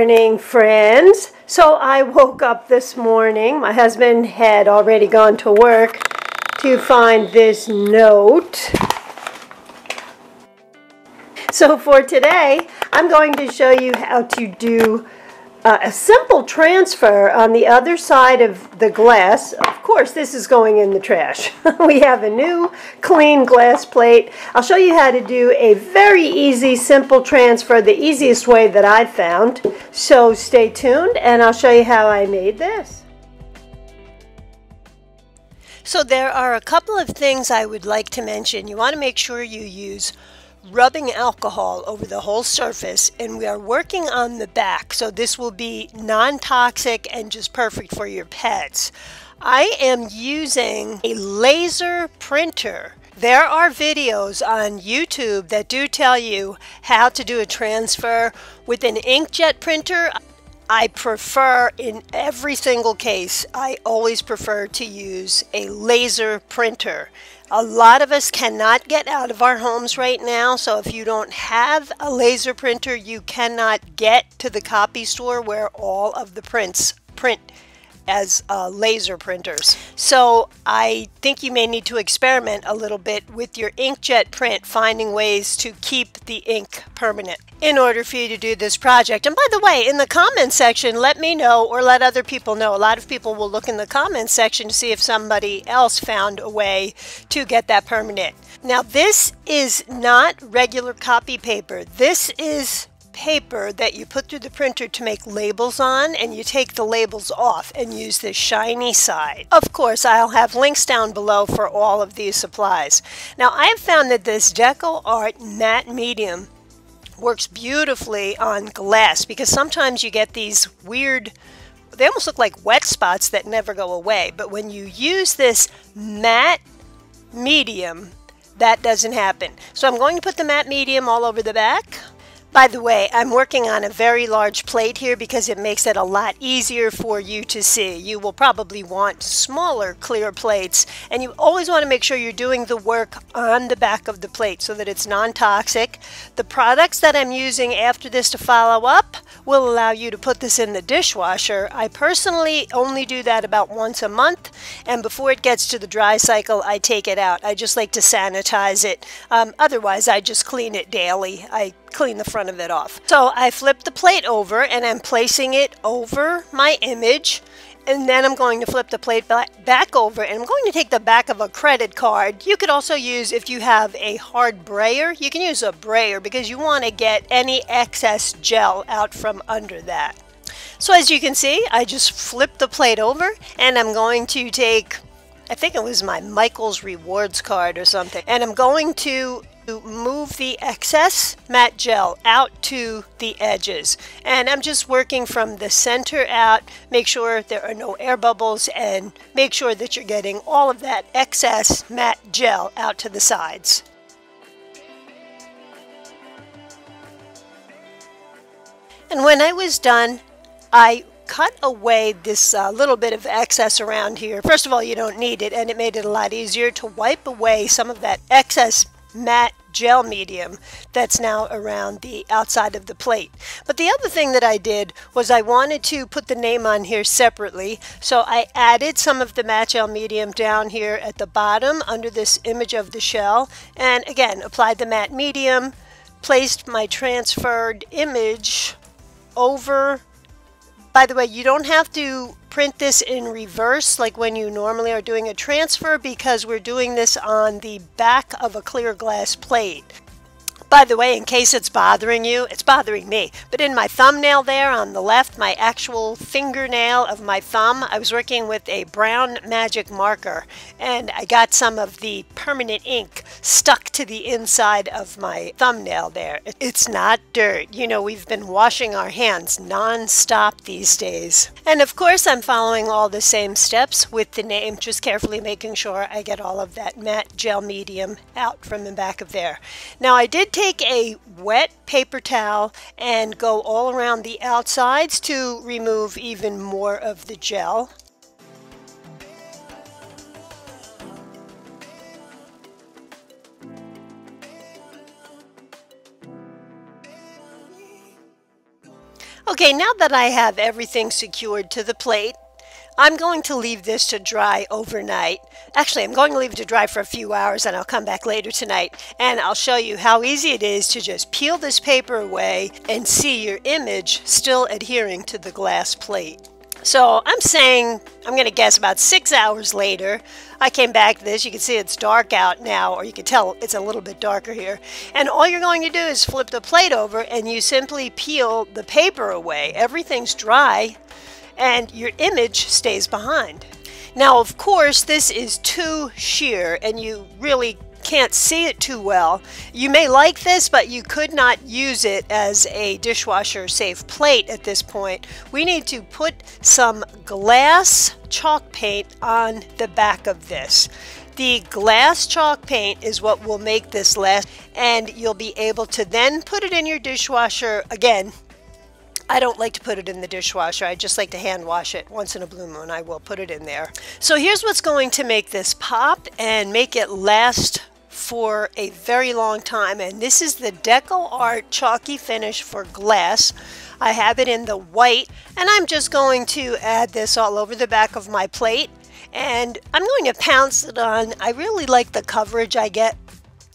morning, friends. So I woke up this morning. My husband had already gone to work to find this note. So for today, I'm going to show you how to do a simple transfer on the other side of the glass. Of course, this is going in the trash. We have a new clean glass plate. I'll show you how to do a very easy, simple transfer, the easiest way that I've found. So stay tuned and I'll show you how I made this. So there are a couple of things I would like to mention. You want to make sure you use rubbing alcohol over the whole surface, and we are working on the back, so this will be non-toxic and just perfect for your pets. I am using a laser printer. There are videos on YouTube that do tell you how to do a transfer with an inkjet printer. I prefer, in every single case, I always prefer to use a laser printer. A lot of us cannot get out of our homes right now, so if you don't have a laser printer, you cannot get to the copy store where all of the prints print as laser printers. So I think you may need to experiment a little bit with your inkjet print, finding ways to keep the ink permanent in order for you to do this project. And by the way, in the comments section, let me know or let other people know. A lot of people will look in the comments section to see if somebody else found a way to get that permanent. Now, this is not regular copy paper. This is paper that you put through the printer to make labels on, and you take the labels off and use the shiny side. Of course, I'll have links down below for all of these supplies. Now, I've found that this DecoArt matte medium works beautifully on glass, because sometimes you get these weird, they almost look like wet spots that never go away. But when you use this matte medium, that doesn't happen. So I'm going to put the matte medium all over the back. By the way, I'm working on a very large plate here because it makes it a lot easier for you to see. You will probably want smaller clear plates, and you always want to make sure you're doing the work on the back of the plate so that it's non-toxic. The products that I'm using after this to follow up will allow you to put this in the dishwasher. I personally only do that about once a month, and before it gets to the dry cycle, I take it out. I just like to sanitize it. Otherwise, I just clean it daily. I clean the front of it off. So I flip the plate over and I'm placing it over my image, and then I'm going to flip the plate back over, and I'm going to take the back of a credit card. You could also use, if you have a hard brayer, you can use a brayer because you want to get any excess gel out from under that. So as you can see, I just flipped the plate over, and I'm going to take, I think it was my Michaels Rewards card or something, and I'm going to move the excess matte gel out to the edges, and I'm just working from the center out. Make sure there are no air bubbles, and make sure that you're getting all of that excess matte gel out to the sides. And when I was done, I cut away this little bit of excess around here. First of all, you don't need it, and it made it a lot easier to wipe away some of that excess matte gel medium that's now around the outside of the plate. But the other thing that I did was I wanted to put the name on here separately, so I added some of the matte gel medium down here at the bottom under this image of the shell, and again applied the matte medium, placed my transferred image over. By the way, you don't have to print this in reverse like when you normally are doing a transfer, because we're doing this on the back of a clear glass plate. By the way, in case it's bothering you, it's bothering me, but in my thumbnail there on the left, my actual fingernail of my thumb, I was working with a brown magic marker, and I got some of the permanent ink stuck to the inside of my thumbnail there. It's not dirt. You know, we've been washing our hands non-stop these days. And of course, I'm following all the same steps with the name, just carefully making sure I get all of that matte gel medium out from the back of there. Now, I did take a wet paper towel and go all around the outsides to remove even more of the gel. Okay, now that I have everything secured to the plate, I'm going to leave this to dry overnight. Actually, I'm going to leave it to dry for a few hours and I'll come back later tonight and I'll show you how easy it is to just peel this paper away and see your image still adhering to the glass plate. So I'm saying, I'm going to guess about 6 hours later, I came back to this. You can see it's dark out now, or you can tell it's a little bit darker here. And all you're going to do is flip the plate over and you simply peel the paper away. Everything's dry and your image stays behind. Now, of course, this is too sheer and you really can't see it too well. You may like this, but you could not use it as a dishwasher safe plate at this point. We need to put some glass chalk paint on the back of this. The glass chalk paint is what will make this last, and you'll be able to then put it in your dishwasher. Again, I don't like to put it in the dishwasher. I just like to hand wash it. Once in a blue moon, I will put it in there. So here's what's going to make this pop and make it last for a very long time. And this is the DecoArt Chalky Finish for glass. I have it in the white, and I'm just going to add this all over the back of my plate. And I'm going to pounce it on. I really like the coverage I get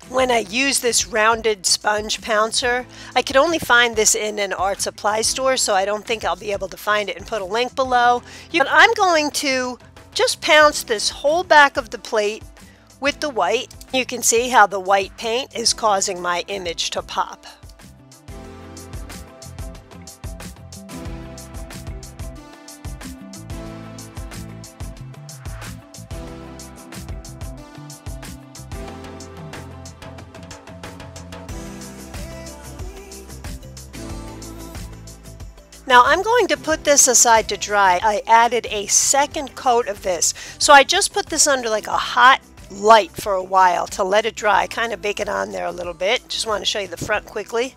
when I use this rounded sponge pouncer. I could only find this in an art supply store, so I don't think I'll be able to find it and put a link below. But I'm going to just pounce this whole back of the plate with the white. You can see how the white paint is causing my image to pop. Now I'm going to put this aside to dry. I added a second coat of this. So I just put this under like a hot light for a while to let it dry, kind of bake it on there a little bit. Just want to show you the front quickly.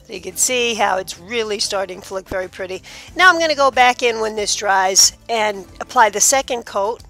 So you can see how it's really starting to look very pretty. Now I'm going to go back in when this dries and apply the second coat.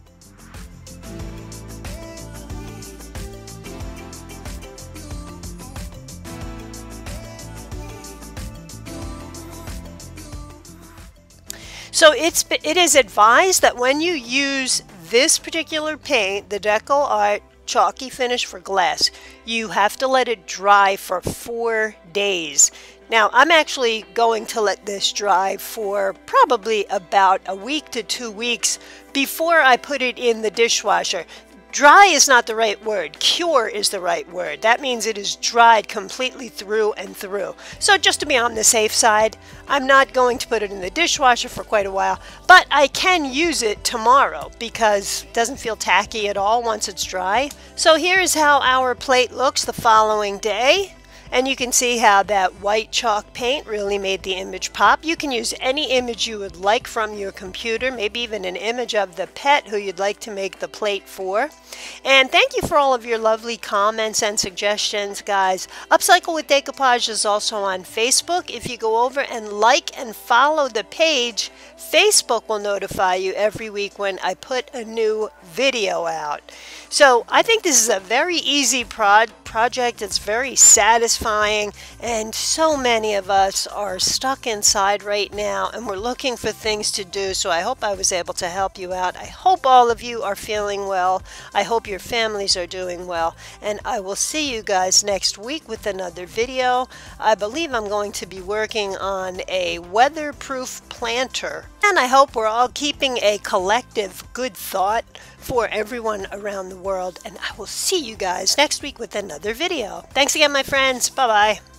So it is advised that when you use this particular paint, the DecoArt Chalky Finish for glass, you have to let it dry for 4 days. Now I'm actually going to let this dry for probably about a week to 2 weeks before I put it in the dishwasher. Dry is not the right word. Cure is the right word. That means it is dried completely through and through. So just to be on the safe side, I'm not going to put it in the dishwasher for quite a while, but I can use it tomorrow because it doesn't feel tacky at all once it's dry. So here's how our plate looks the following day. And you can see how that white chalk paint really made the image pop. You can use any image you would like from your computer, maybe even an image of the pet who you'd like to make the plate for. And thank you for all of your lovely comments and suggestions, guys. Upcycle with Decoupage is also on Facebook. If you go over and like and follow the page, Facebook will notify you every week when I put a new video out. So I think this is a very easy project. It's very satisfying, and so many of us are stuck inside right now and we're looking for things to do. So I hope I was able to help you out. I hope all of you are feeling well. I hope your families are doing well, and I will see you guys next week with another video. I believe I'm going to be working on a weatherproof planter, and I hope we're all keeping a collective good thought for everyone around the world, and I will see you guys next week with another video. Thanks again, my friends. Bye-bye.